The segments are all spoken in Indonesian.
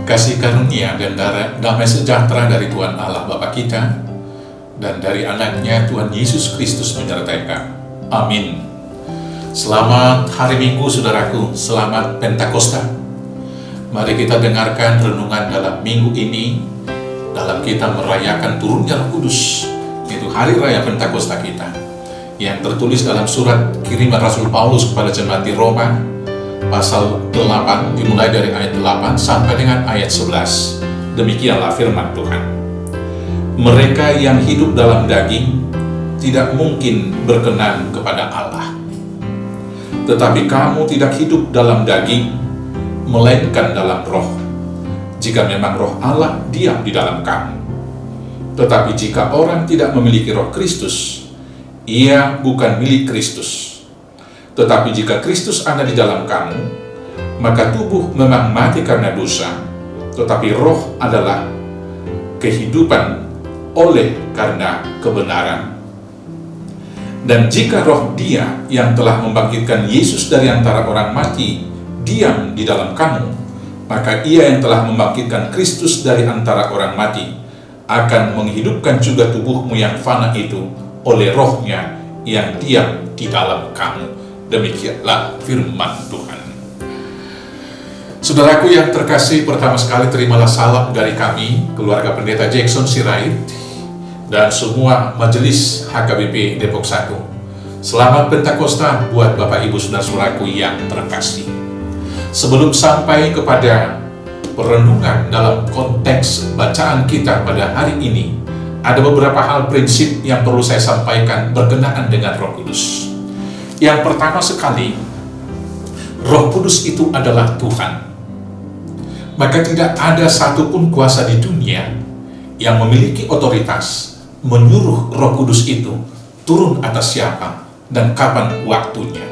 Kasih karunia dan damai sejahtera dari Tuhan Allah Bapa kita dan dari anaknya Tuhan Yesus Kristus menyertai kamu. Amin. Selamat hari Minggu saudaraku, selamat Pentakosta. Mari kita dengarkan renungan dalam minggu ini dalam kita merayakan turunnya Roh Kudus, yaitu hari raya Pentakosta kita, yang tertulis dalam surat kiriman Rasul Paulus kepada jemaat di Roma pasal 8, dimulai dari ayat 8 sampai dengan ayat 11. Demikianlah firman Tuhan. Mereka yang hidup dalam daging tidak mungkin berkenan kepada Allah. Tetapi kamu tidak hidup dalam daging, melainkan dalam roh, jika memang roh Allah diam di dalam kamu. Tetapi jika orang tidak memiliki roh Kristus, ia bukan milik Kristus. Tetapi jika Kristus ada di dalam kamu, maka tubuh memang mati karena dosa, tetapi roh adalah kehidupan oleh karena kebenaran. Dan jika roh Dia yang telah membangkitkan Yesus dari antara orang mati diam di dalam kamu, maka Ia yang telah membangkitkan Kristus dari antara orang mati akan menghidupkan juga tubuhmu yang fana itu oleh rohnya yang diam di dalam kamu. Demikianlah firman Tuhan. Saudaraku yang terkasih, pertama sekali terimalah salam dari kami, keluarga Pendeta Jackson Sirait, dan semua majelis HKBP Depok 1. Selamat Pentakosta buat Bapak Ibu Saudara-saudaraku yang terkasih. Sebelum sampai kepada perenungan dalam konteks bacaan kita pada hari ini, ada beberapa hal prinsip yang perlu saya sampaikan berkenaan dengan Roh Kudus. Yang pertama sekali, Roh Kudus itu adalah Tuhan. Maka tidak ada satupun kuasa di dunia yang memiliki otoritas menyuruh Roh Kudus itu turun atas siapa dan kapan waktunya.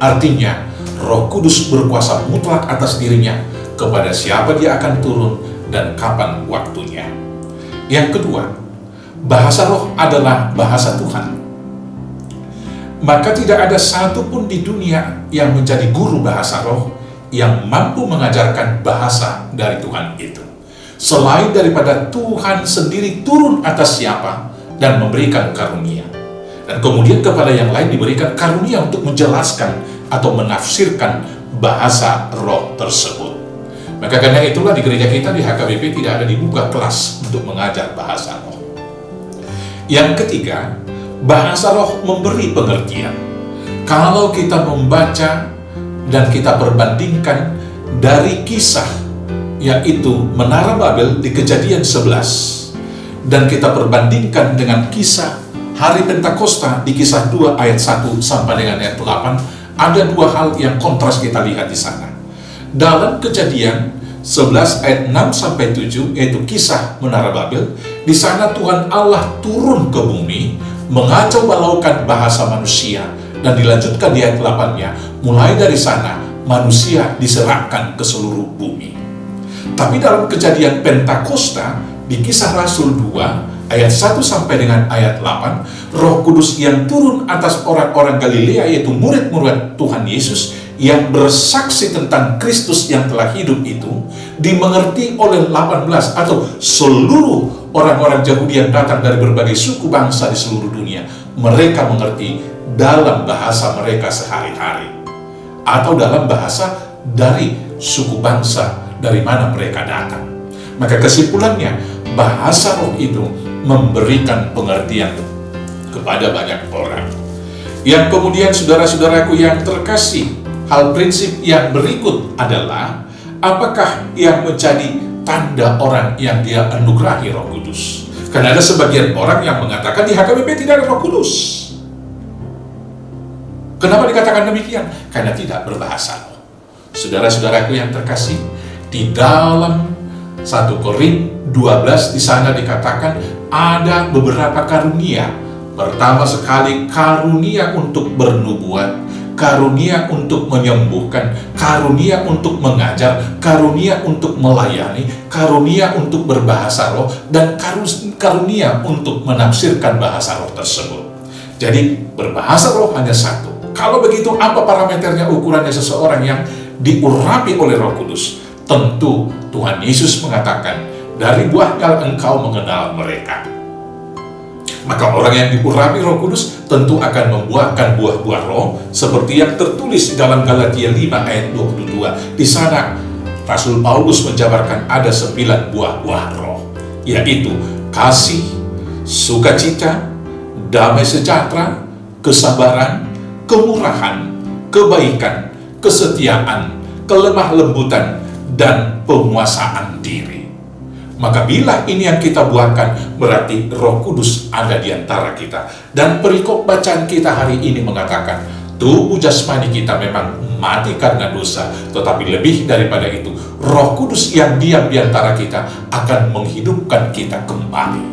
Artinya, Roh Kudus berkuasa mutlak atas dirinya kepada siapa dia akan turun dan kapan waktunya. Yang kedua, bahasa roh adalah bahasa Tuhan. Maka tidak ada satupun di dunia yang menjadi guru bahasa roh yang mampu mengajarkan bahasa dari Tuhan itu, selain daripada Tuhan sendiri turun atas siapa dan memberikan karunia. Dan kemudian kepada yang lain diberikan karunia untuk menjelaskan atau menafsirkan bahasa roh tersebut. Maka karena itulah di gereja kita di HKBP tidak ada dibuka kelas untuk mengajar bahasa roh. Yang ketiga, bahasa roh memberi pengertian. Kalau kita membaca dan kita perbandingkan dari kisah, yaitu Menara Babel di Kejadian 11, dan kita perbandingkan dengan kisah Hari Pentakosta di Kisah 2 ayat 1 sampai dengan ayat 8, ada dua hal yang kontras kita lihat di sana. Dalam Kejadian 11 ayat 6 sampai 7, yaitu kisah Menara Babel, di sana Tuhan Allah turun ke bumi, mengacau balaukan bahasa manusia, dan dilanjutkan di ayat 8-nya, mulai dari sana manusia diserahkan ke seluruh bumi. Tapi dalam Kejadian Pentakosta di Kisah Rasul 2 ayat 1 sampai dengan ayat 8, Roh Kudus yang turun atas orang-orang Galilea, yaitu murid-murid Tuhan Yesus yang bersaksi tentang Kristus yang telah hidup itu, dimengerti oleh 18 atau seluruh orang-orang Yahudi yang datang dari berbagai suku bangsa di seluruh dunia. Mereka mengerti dalam bahasa mereka sehari-hari, atau dalam bahasa dari suku bangsa dari mana mereka datang. Maka kesimpulannya, bahasa roh itu memberikan pengertian kepada banyak orang. Yang kemudian saudara-saudaraku yang terkasih, hal prinsip yang berikut adalah, apakah yang menjadi tanda orang yang dia anugerahi Roh Kudus? Karena ada sebagian orang yang mengatakan di HKBP tidak ada Roh Kudus. Kenapa dikatakan demikian? Karena tidak berbahasa roh. Saudara-saudaraku yang terkasih, di dalam 1 Korintus 12 di sana dikatakan ada beberapa karunia. Pertama sekali, karunia untuk bernubuat, karunia untuk menyembuhkan, karunia untuk mengajar, karunia untuk melayani, karunia untuk berbahasa roh, dan karunia untuk menafsirkan bahasa roh tersebut. Jadi berbahasa roh hanya satu. Kalau begitu, apa parameternya, ukurannya seseorang yang diurapi oleh Roh Kudus? Tentu Tuhan Yesus mengatakan, dari buahnya engkau mengenal mereka. Maka orang yang diurapi Roh Kudus tentu akan membuahkan buah-buah roh, seperti yang tertulis dalam Galatia 5 ayat 22. Di sana Rasul Paulus menjabarkan ada 9 buah-buah roh, yaitu kasih, sukacita, damai sejahtera, kesabaran, kemurahan, kebaikan, kesetiaan, kelemah lembutan, dan penguasaan diri. Maka bila ini yang kita buahkan, berarti Roh Kudus ada di antara kita. Dan perikop bacaan kita hari ini mengatakan, tubuh jasmani kita memang mati karena dosa, tetapi lebih daripada itu, Roh Kudus yang diam di antara kita akan menghidupkan kita kembali.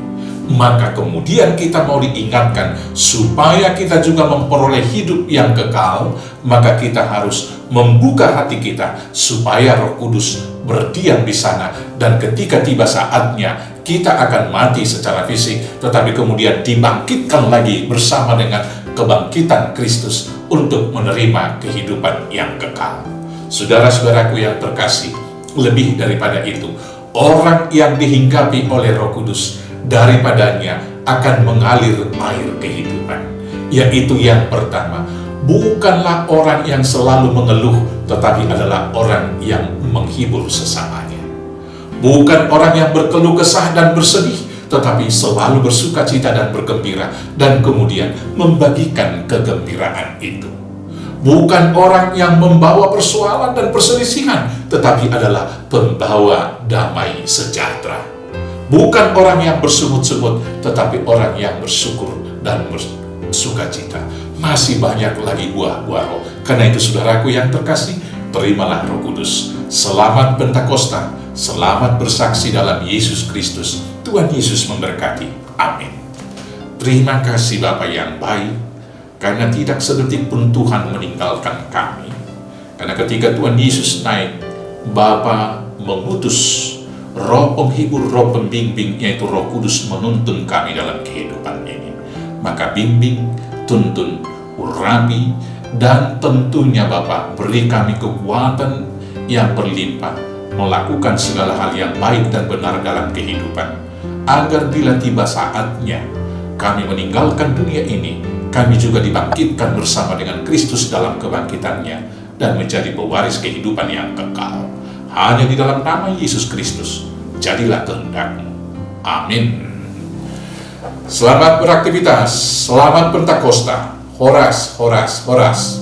Maka kemudian kita mau diingatkan, supaya kita juga memperoleh hidup yang kekal, maka kita harus membuka hati kita, supaya Roh Kudus berdiam di sana. Dan ketika tiba saatnya, kita akan mati secara fisik, tetapi kemudian dibangkitkan lagi bersama dengan kebangkitan Kristus untuk menerima kehidupan yang kekal. Saudara-saudaraku yang terkasih, lebih daripada itu, orang yang dihinggapi oleh Roh Kudus, daripadanya akan mengalir air kehidupan. Yaitu yang pertama, bukanlah orang yang selalu mengeluh, tetapi adalah orang yang menghibur sesamanya. Bukan orang yang berkeluh kesah dan bersedih, tetapi selalu bersuka cita dan bergembira, dan kemudian membagikan kegembiraan itu. Bukan orang yang membawa persoalan dan perselisihan, tetapi adalah pembawa damai sejahtera. Bukan orang yang bersungut-sungut, tetapi orang yang bersyukur dan bersuka cita. Masih banyak lagi buah-buah roh. Karena itu saudaraku yang terkasih, terimalah Roh Kudus. Selamat Pentakosta, selamat bersaksi dalam Yesus Kristus. Tuhan Yesus memberkati. Amin. Terima kasih Bapa yang baik, karena tidak sedetik pun Tuhan meninggalkan kami. Karena ketika Tuhan Yesus naik, Bapa mengutus Roh penghibur, Roh pembimbing, yaitu Roh Kudus menuntun kami dalam kehidupan ini. Maka bimbing, tuntun, urapi, dan tentunya Bapa, beri kami kekuatan yang berlimpah, melakukan segala hal yang baik dan benar dalam kehidupan, agar bila tiba saatnya kami meninggalkan dunia ini, kami juga dibangkitkan bersama dengan Kristus dalam kebangkitannya, dan menjadi pewaris kehidupan yang kekal. Hanya di dalam nama Yesus Kristus, jadilah kehendak-Mu. Amin. Selamat beraktivitas, selamat Pentakosta. Horas, horas, horas.